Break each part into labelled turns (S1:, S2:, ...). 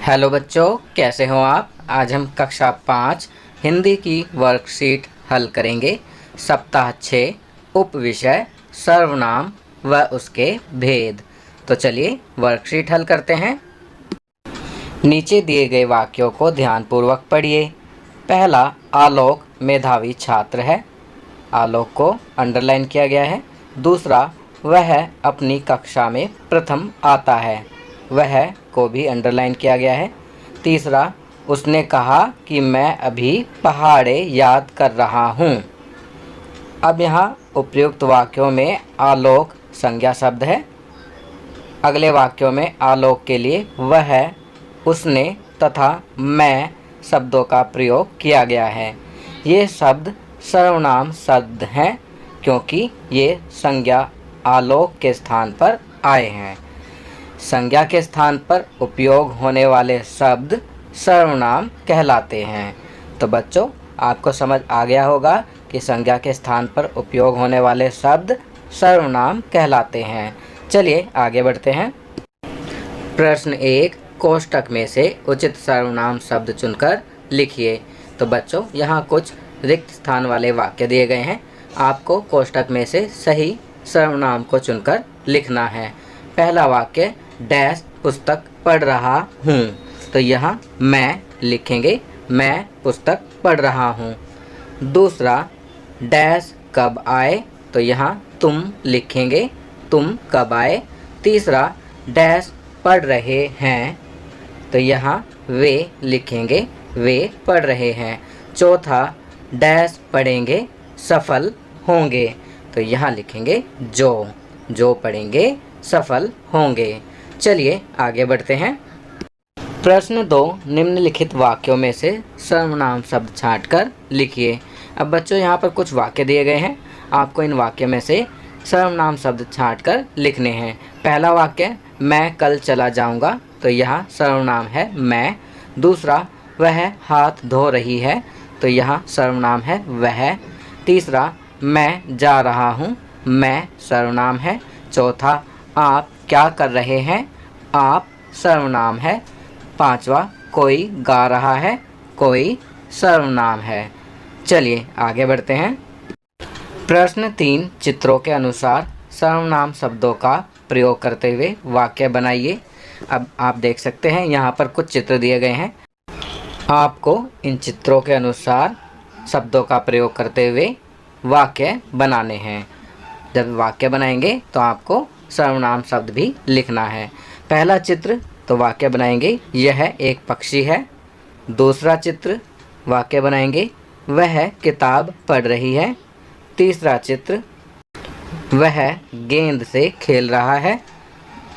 S1: Hello बच्चों, कैसे हो आप। आज हम कक्षा 5 हिंदी की वर्कशीट हल करेंगे। सप्ताह 6 उपविषय सर्वनाम व उसके भेद। तो चलिए वर्कशीट हल करते हैं। नीचे दिए गए वाक्यों को ध्यानपूर्वक पढ़िए। पहला, आलोक मेधावी छात्र है। आलोक को अंडरलाइन किया गया है। दूसरा, वह अपनी कक्षा में प्रथम आता है। वह को भी अंडरलाइन किया गया है। तीसरा, उसने कहा कि मैं अभी पहाड़े याद कर रहा हूँ। अब यहाँ उपयुक्त वाक्यों में आलोक संज्ञा शब्द है। अगले वाक्यों में आलोक के लिए वह, उसने तथा मैं शब्दों का प्रयोग किया गया है। ये शब्द सर्वनाम शब्द हैं क्योंकि ये संज्ञा आलोक के स्थान पर आए हैं। संज्ञा के स्थान पर उपयोग होने वाले शब्द सर्वनाम कहलाते हैं। तो बच्चों, आपको समझ आ गया होगा कि संज्ञा के स्थान पर उपयोग होने वाले शब्द सर्वनाम कहलाते हैं। चलिए आगे बढ़ते हैं। प्रश्न 1, कोष्ठक में से उचित सर्वनाम शब्द चुनकर लिखिए। तो बच्चों, यहाँ कुछ रिक्त स्थान वाले वाक्य दिए गए हैं। आपको कोष्ठक में से सही सर्वनाम को चुनकर लिखना है। पहला वाक्य, डैश पुस्तक पढ़ रहा हूँ। तो यहाँ मैं लिखेंगे, मैं पुस्तक पढ़ रहा हूँ। दूसरा, डैश कब आए। तो यहाँ तुम लिखेंगे, तुम कब आए। तीसरा, डैश पढ़ रहे हैं। तो यहाँ वे लिखेंगे, वे पढ़ रहे हैं। चौथा, डैश पढ़ेंगे सफल होंगे। तो यहाँ लिखेंगे जो पढ़ेंगे सफल होंगे। चलिए आगे बढ़ते हैं। प्रश्न 2, निम्नलिखित वाक्यों में से सर्वनाम शब्द छांटकर लिखिए। अब बच्चों, यहाँ पर कुछ वाक्य दिए गए हैं। आपको इन वाक्यों में से सर्वनाम शब्द छांटकर लिखने हैं। पहला वाक्य, मैं कल चला जाऊँगा। तो यहाँ सर्वनाम है मैं। दूसरा, वह हाथ धो रही है। तो यहाँ सर्वनाम है वह। तीसरा, मैं जा रहा हूँ। मैं सर्वनाम है। चौथा, आप क्या कर रहे हैं। आप सर्वनाम है। पांचवा, कोई गा रहा है। कोई सर्वनाम है। चलिए आगे बढ़ते हैं। प्रश्न 3, चित्रों के अनुसार सर्वनाम शब्दों का प्रयोग करते हुए वाक्य बनाइए। अब आप देख सकते हैं यहाँ पर कुछ चित्र दिए गए हैं। आपको इन चित्रों के अनुसार शब्दों का प्रयोग करते हुए वाक्य बनाने हैं। जब वाक्य बनाएंगे तो आपको सर्वनाम शब्द भी लिखना है। पहला चित्र, तो वाक्य बनाएंगे यह एक पक्षी है। दूसरा चित्र, वाक्य बनाएंगे वह किताब पढ़ रही है। तीसरा चित्र, वह गेंद से खेल रहा है।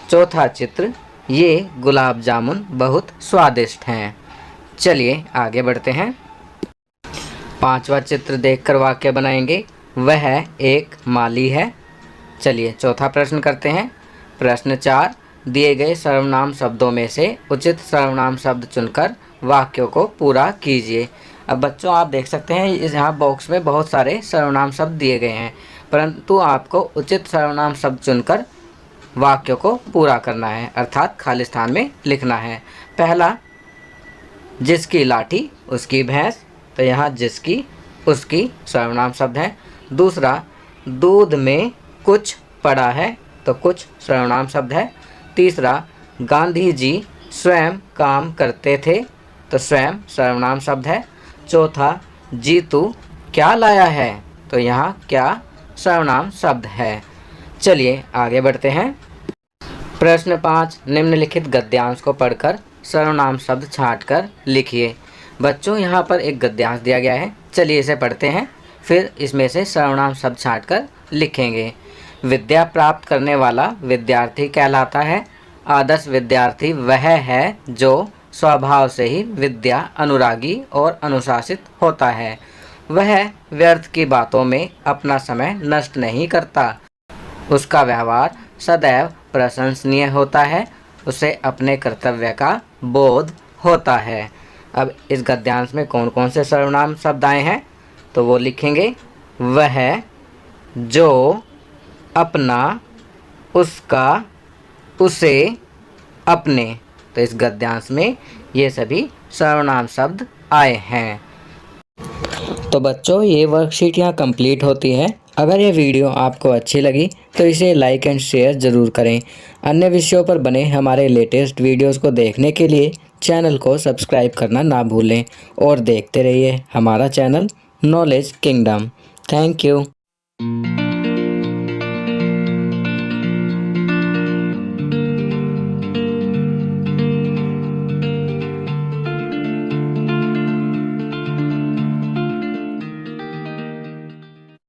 S1: चौथा चित्र, ये गुलाब जामुन बहुत स्वादिष्ट हैं। चलिए आगे बढ़ते हैं। पांचवा चित्र देखकर वाक्य बनाएंगे वह एक माली है। चलिए चौथा प्रश्न करते हैं। प्रश्न 4, दिए गए सर्वनाम शब्दों में से उचित सर्वनाम शब्द चुनकर वाक्यों को पूरा कीजिए। अब बच्चों, आप देख सकते हैं यहाँ बॉक्स में बहुत सारे सर्वनाम शब्द दिए गए हैं, परंतु आपको उचित सर्वनाम शब्द चुनकर वाक्यों को पूरा करना है, अर्थात खाली स्थान में लिखना है। पहला, जिसकी लाठी उसकी भैंस। तो यहाँ जिसकी उसकी सर्वनाम शब्द है। दूसरा, दूध में कुछ पड़ा है। तो कुछ सर्वनाम शब्द है। तीसरा, गांधी जी स्वयं काम करते थे। तो स्वयं सर्वनाम शब्द है। चौथा, जीतू क्या लाया है। तो यहाँ क्या सर्वनाम शब्द है। चलिए आगे बढ़ते हैं। प्रश्न 5, निम्नलिखित गद्यांश को पढ़कर सर्वनाम शब्द छांटकर लिखिए। बच्चों, यहाँ पर एक गद्यांश दिया गया है। चलिए इसे पढ़ते हैं, फिर इसमें से सर्वनाम शब्द छांटकर लिखेंगे। विद्या प्राप्त करने वाला विद्यार्थी कहलाता है। आदर्श विद्यार्थी वह है जो स्वभाव से ही विद्या अनुरागी और अनुशासित होता है। वह व्यर्थ की बातों में अपना समय नष्ट नहीं करता। उसका व्यवहार सदैव प्रशंसनीय होता है। उसे अपने कर्तव्य का बोध होता है। अब इस गद्यांश में कौन कौन से सर्वनाम शब्द आए हैं, तो वो लिखेंगे वह, जो, अपना, उसका, उसे, अपने। तो इस गद्यांश में ये सभी सर्वनाम शब्द आए हैं। तो बच्चों, ये वर्कशीट यहाँ कंप्लीट होती है। अगर ये वीडियो आपको अच्छी लगी तो इसे लाइक एंड शेयर ज़रूर करें। अन्य विषयों पर बने हमारे लेटेस्ट वीडियोस को देखने के लिए चैनल को सब्सक्राइब करना ना भूलें और देखते रहिए हमारा channel knowledge kingdom. Thank you.